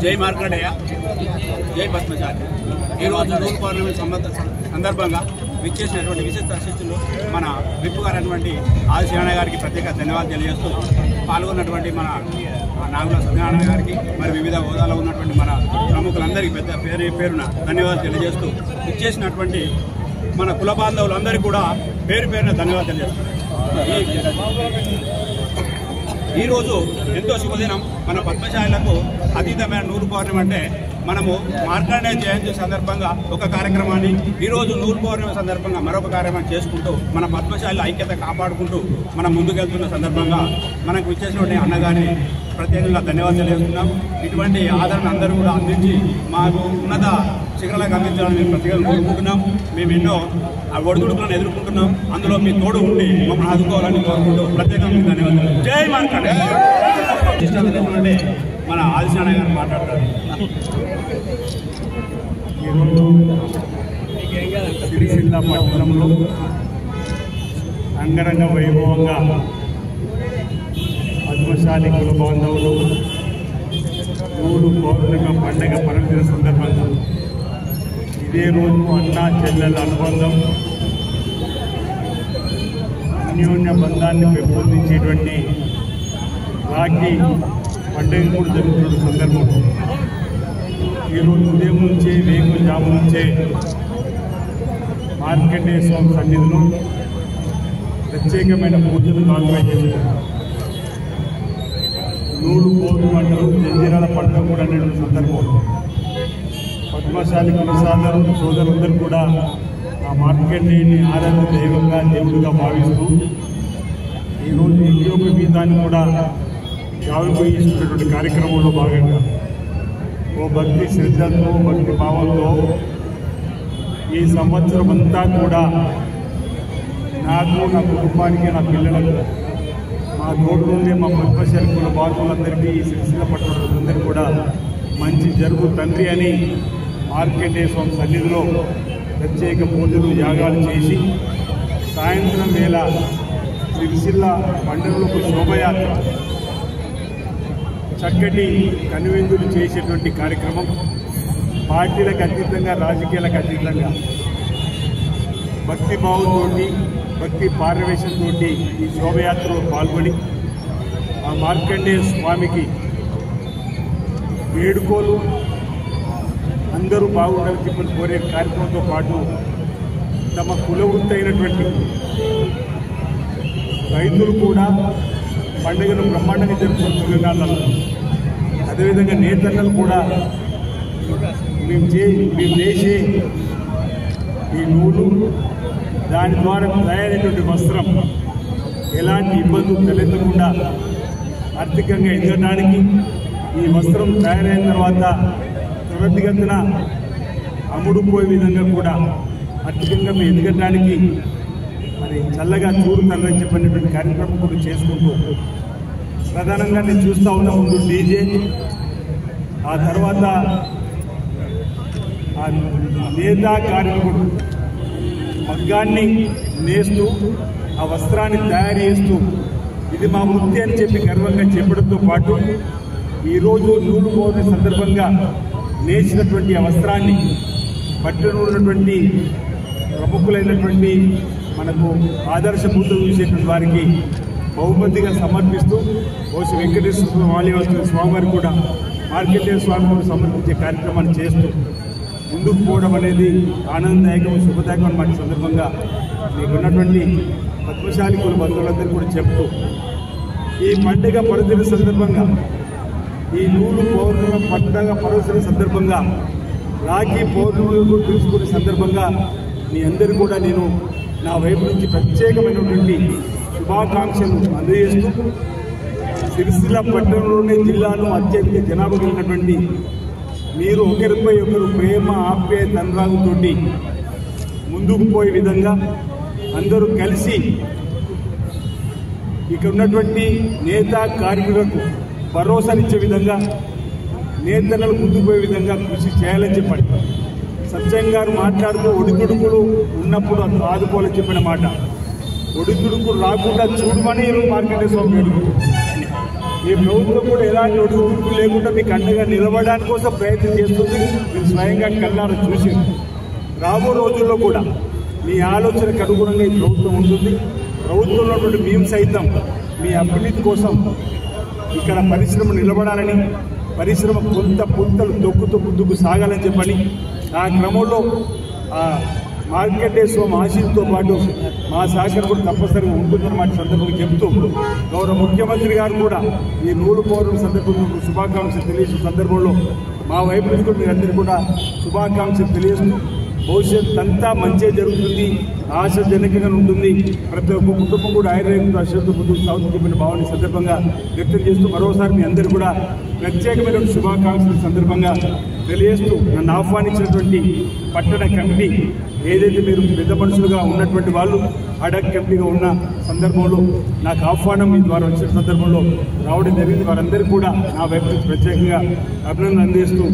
జై మార్కండేయ, జై పద్మశాలి. ఈరోజు నూరు పౌర్ణమి సందర్భంగా విచ్చేసినటువంటి విశిష్ట అతిథులు మన విప్పు గారైనటువంటి ఆది శ్రీనారాయణ గారికి ప్రత్యేక ధన్యవాదాలు తెలియజేస్తూ, పాల్గొన్నటువంటి మన నాగుల సత్యనారాయణ గారికి మరి వివిధ హోదాలో ఉన్నటువంటి మన ప్రముఖులందరికీ పెద్ద పేరున ధన్యవాదాలు తెలియజేస్తూ, విచ్చేసినటువంటి మన కుల బాంధవులందరికీ కూడా పేరున ధన్యవాదాలు తెలియజేస్తున్నాం. ఈరోజు ఎంతో శుభదినం. మన పద్మశాలకు అతీతమైన నూరు పౌర్ణమి అంటే మనము మార్కండేయ జయంతి సందర్భంగా ఒక కార్యక్రమాన్ని, ఈరోజు నూరు పౌర్ణమి సందర్భంగా మరొక కార్యక్రమాన్ని చేసుకుంటూ మన పద్మశాల ఐక్యత కాపాడుకుంటూ మనం ముందుకెళ్తున్న సందర్భంగా మనకు ఇచ్చేసినటువంటి అన్నగారిని ప్రత్యేకంగా ధన్యవాదాలు తెలియజేస్తున్నాం. ఇటువంటి ఆదరణ అందరూ కూడా అందించి మాకు ఉన్నత శిఖరాలకు అందించాలని మేము ప్రత్యేకంగా కోరుకుంటున్నాం. మేము ఎన్నో ఒడిదుడుకులను ఎదుర్కొంటున్నాం. అందులో మీ తోడు ఉండి మమ్మల్ని ఆదుకోవాలని కోరుకుంటూ ప్రత్యేకంగా ధన్యవాదాలు. జై మార్కండేయ. మన ఆది శ్రీనారాయణ గారు మాట్లాడతారు. ఈరోజు సిరిసిల్ల పట్టణంలో అంగరంగ వైభవంగా పద్మశాలి కుల బాంధవులు నూరు పౌర్ణమి పండుగ పర్వదిన సందర్భంగా ఇదే రోజు అన్నా చెల్లెల అనుబంధం, అన్యోన్య బంధాన్ని పెంపొందించేటువంటి రాఖీ పండుగ కూడా జరుగుతున్న సందర్భంలో ఈరోజు ఉదయం నుంచే వేగు జాము నుంచే మార్కండేయ స్వామి సన్నిధిలో ప్రత్యేకమైన పూజలు కాన్వెంట్ చేస్తున్నారు. నూరు పౌర్ణమి మంటలు జంజీరాల పండుగ కూడా అనేటువంటి సందర్భంలో పద్మశాలి కులసాదరు సోదరులందరూ కూడా ఆ మార్కండేయుని ఆరాధన దైవంగా దేవుడిగా భావిస్తూ ఈరోజు ఇండియోప గీతాన్ని కూడా గావిపోయిస్తున్నటువంటి కార్యక్రమంలో భాగంగా ఓ భక్తి శ్రద్ధతో భక్తి భావంతో ఈ సంవత్సరం అంతా కూడా నాకు, నా కుటుంబానికి, నా పిల్లలకు మా తోడు నుండి మా పద్మశాలి కుల బాంధవులందరికీ ఈ సిరిసిల్ల పట్టణందరికీ కూడా మంచి జరుగు తండ్రి అని మార్కండేయ స్వామి సన్నిధిలో ప్రత్యేక పూజలు యాగాలు చేసి సాయంత్రం వేళ సిరిసిల్ల పండుగలకు శోభయాత్ర చక్కటి కనువిందులు చేసేటువంటి కార్యక్రమం పార్టీలకు అతీతంగా రాజకీయాలకు అతీతంగా భక్తి భావంతో భక్తి పారవేశంతో ఈ శోభయాత్రలో పాల్గొని ఆ మార్కండేయ స్వామికి వేడుకోలు అందరూ బాగుండాలని చెప్పని కోరే కార్యక్రమంతో పాటు తమ కులవృత్తి అయినటువంటి రైతులు కూడా పండుగను బ్రహ్మాండంగా జరుపుకున్న తెలంగాణలో అదేవిధంగా నేతన్నలు కూడా మేము చేసే ఈ నూలు దాని ద్వారా తయారైనటువంటి వస్త్రం ఎలాంటి ఇబ్బందులు తలెత్తకుండా ఆర్థికంగా ఎదగడానికి ఈ వస్త్రం తయారైన తర్వాత త్వరితగతిన అమ్ముడుపోయే విధంగా కూడా ఆర్థికంగా మేము ఎదగడానికి మరి చల్లగా చూరుతారని చెప్పినటువంటి కార్యక్రమం కూడా చేసుకుంటూ ప్రధానంగా నేను చూస్తూ ఉన్న ముందు డీజే ఆ తర్వాత ఆ నేతా కార్మికుడు మగ్గాన్ని నేస్తూ ఆ వస్త్రాన్ని తయారు చేస్తూ ఇది మా వృత్తి అని చెప్పి గర్వంగా చెప్పడంతో పాటు ఈరోజు నూలు పౌర్ణమి సందర్భంగా నేసినటువంటి ఆ వస్త్రాన్ని పట్టున ఉన్నటువంటి ప్రముఖులైనటువంటి మనకు ఆదర్శభూతులు చూసేటువంటి వారికి బహుమతిగా సమర్పిస్తూ ఓసి వెంకటేశ్వర ఆలయ స్వామివారికి కూడా మార్కండేయ స్వామి సమర్పించే కార్యక్రమాన్ని చేస్తూ ముందుకు పోవడం అనేది ఆనందదాయకం శుభదాయకం మాట సందర్భంగా మీకున్నటువంటి పద్మశాలి కుల బంధువులందరూ కూడా చెప్తూ ఈ పండుగ పర్వదిన సందర్భంగా ఈ నూలు పౌర్ణమి పండుగ పర్వదిన సందర్భంగా రాఖీ పౌర్ణములకు తీసుకునే సందర్భంగా మీ అందరూ కూడా నేను నా వైపు నుంచి ప్రత్యేకమైనటువంటి శుభాకాంక్షలు అందజేస్తూ సిరిసిల్ల పట్టణంలోని జిల్లాలో అత్యధిక జనాభా కలిగినటువంటి మీరు ఒకరిపై ఒకరు ప్రేమ ఆప్యాయత అనురాగంతో ముందుకు పోయే విధంగా అందరూ కలిసి ఇక్కడ ఉన్నటువంటి నేతా కార్మికులకు భరోసానిచ్చే విధంగా నేతలకు ముందుకు పోయే విధంగా కృషి చేయాలని చెప్పండి. సత్యం గారు మాట్లాడుతూ ఒడిదుడుకులు ఉన్నప్పుడు ఆదుకోవాలని చెప్పిన మాట ఒడిదుడుకులు రాకుండా చూడమని మార్కండేయ స్వామి వేడుకుంటున్నారు. ఈ ప్రభుత్వం కూడా ఎలాంటి ఒడిదుడుకులు లేకుండా మీకు అండగా నిలబడడానికి కోసం ప్రయత్నం చేస్తుంది. మీరు స్వయంగా కళ్ళారా చూసి రాబో రోజుల్లో కూడా మీ ఆలోచనకు అనుగుణంగా ఈ ప్రభుత్వం ఉంటుంది. ప్రభుత్వంలో ఉన్నటువంటి మేము సైతం మీ అభివృద్ధి కోసం ఇక్కడ పరిశ్రమ నిలబడాలని పరిశ్రమ పుంతలు తొక్కుతూ ముందుకు సాగాలని చెప్పని ఆ క్రమంలో మార్కండేయ స్వామి ఆశీస్సుతో పాటు మా సహకారం కూడా తప్పనిసరిగా ఉంటుందని మాట సందర్భంగా చెబుతూ గౌరవ ముఖ్యమంత్రి గారు కూడా ఈ నూలు పౌర్ణమి సందర్భంగా శుభాకాంక్షలు తెలియజేసిన సందర్భంలో మా వైపు నుంచి కూడా మీరందరూ కూడా శుభాకాంక్షలు తెలియజేస్తూ భవిష్యత్తు అంతా మంచిగా జరుగుతుంది, ఆశాజనకంగా ఉంటుంది, ప్రతి ఒక్క కుటుంబం కూడా ఆయుర్వేద అశ్వతో ముందుకు సాగుతూ చెప్పిన భావాన్ని సందర్భంగా వ్యక్తం చేస్తూ మరోసారి మీ అందరూ కూడా ప్రత్యేకమైన శుభాకాంక్షల సందర్భంగా తెలియజేస్తూ నన్ను ఆహ్వానించినటువంటి పట్టణ కమిటీ ఏదైతే మీరు పెద్ద మనుషులుగా ఉన్నటువంటి వాళ్ళు అడక్ కమిటీగా ఉన్న సందర్భంలో నాకు ఆహ్వానం మీ ద్వారా వచ్చిన సందర్భంలో రావడం జరిగింది. వారందరికీ కూడా నా వైపు నుంచి ప్రత్యేకంగా అభినందన అందిస్తూ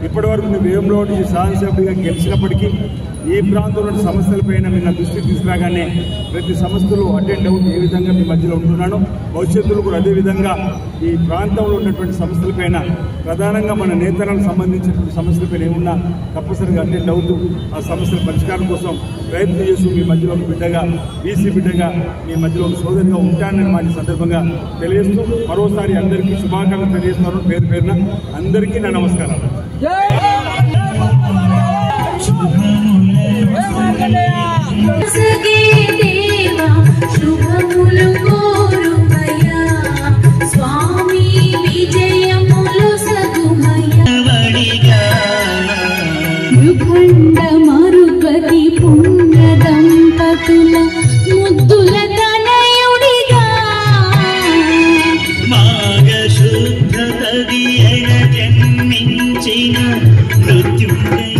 ఇప్పటివరకు మేము వేములవాడ శాసనసభ్యుడిగా గెలిచినప్పటికీ ఈ ప్రాంతంలో సమస్యలపైన మీ నా దృష్టికి తీసుకురాగానే ప్రతి సమస్యలు అటెండ్ అవుతూ ఏ విధంగా మీ మధ్యలో ఉంటున్నానో భవిష్యత్తులో కూడా అదేవిధంగా ఈ ప్రాంతంలో ఉన్నటువంటి సమస్యలపైన ప్రధానంగా మన నేతలకు సంబంధించినటువంటి సమస్యలపైన ఏమున్నా తప్పనిసరిగా అటెండ్ అవుతూ ఆ సమస్యల పరిష్కారం కోసం ప్రయత్నం చేస్తూ మీ మధ్యలో ఒక బిడ్డగా బీసీ బిడ్డగా మీ మధ్యలో ఒక సోదరిగా ఉంటానని మా సందర్భంగా తెలియజేస్తూ మరోసారి అందరికీ శుభాకాంక్షలు తెలియజేస్తున్నాను. పేరు పేరున అందరికీ నా నమస్కారాలు. మరుపతి పుణ్య దంపతుల ముద్దుల తనయుడిగా మాఘ శుద్ధ తదియన జన్మించిన మృత్యుంజయ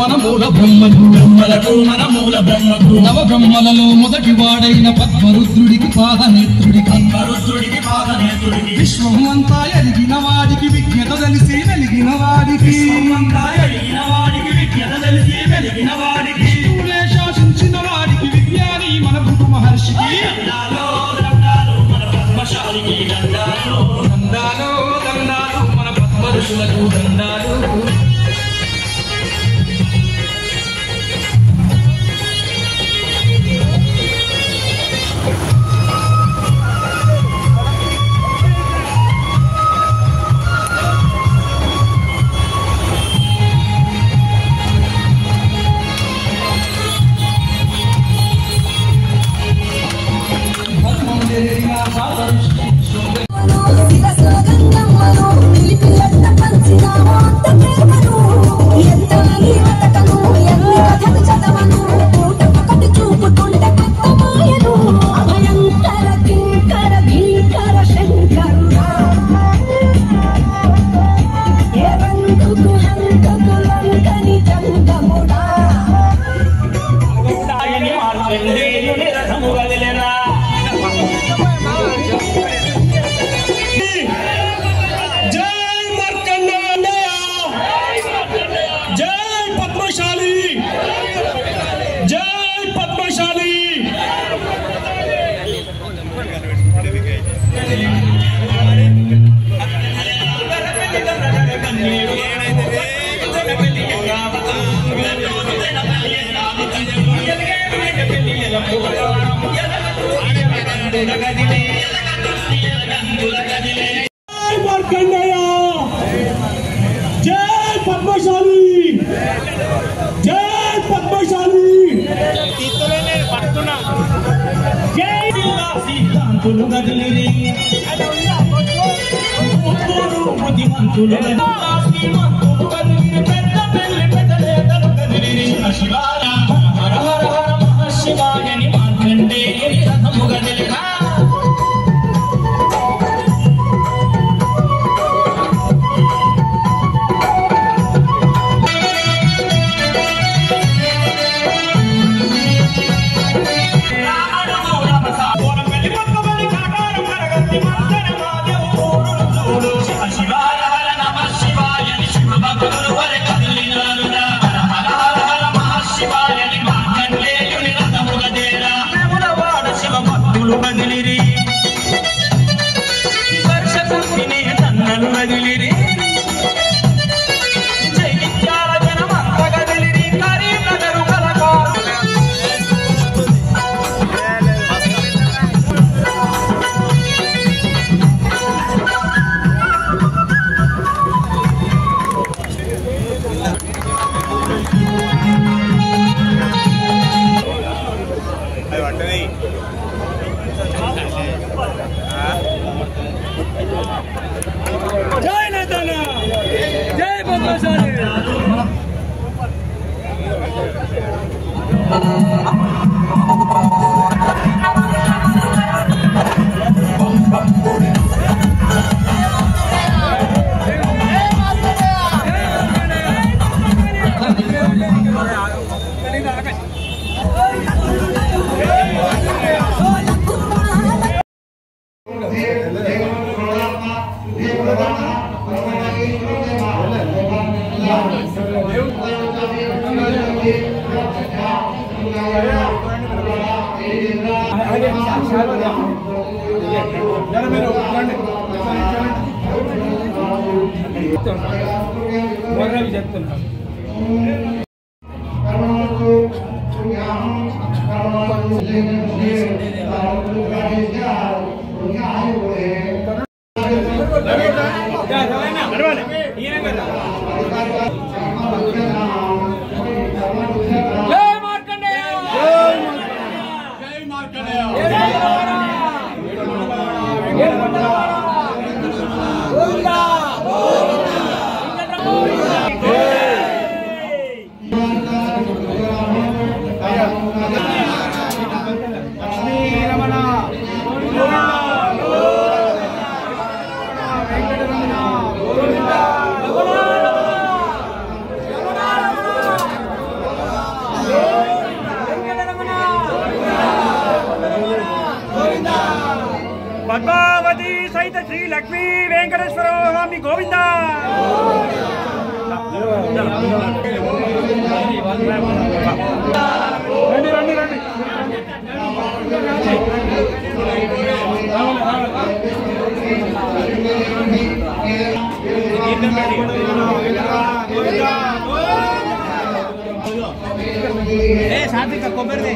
మన మూల బ్రహ్మకు బ్రహ్మలకు మన మూల బ్రహ్మకు నవ బ్రహ్మలలో మొదటి వాడైన పద్మరుద్రుడికి పాదనేత్రుడికి విశ్వం అంతా ఎరిగిన వాడికి విజ్ఞత తెలిసి వెలిగిన వాడికి విష్ణువునే శాసించిన వాడికి విజ్ఞాని మన భృగు మహర్షికి దండాలు దండాలు మన పద్మరుషులకు దండాలు వెంకటేశ్వర స్వామి గోవిందా. రండి రండి రండి. శాంతి కొబ్బరి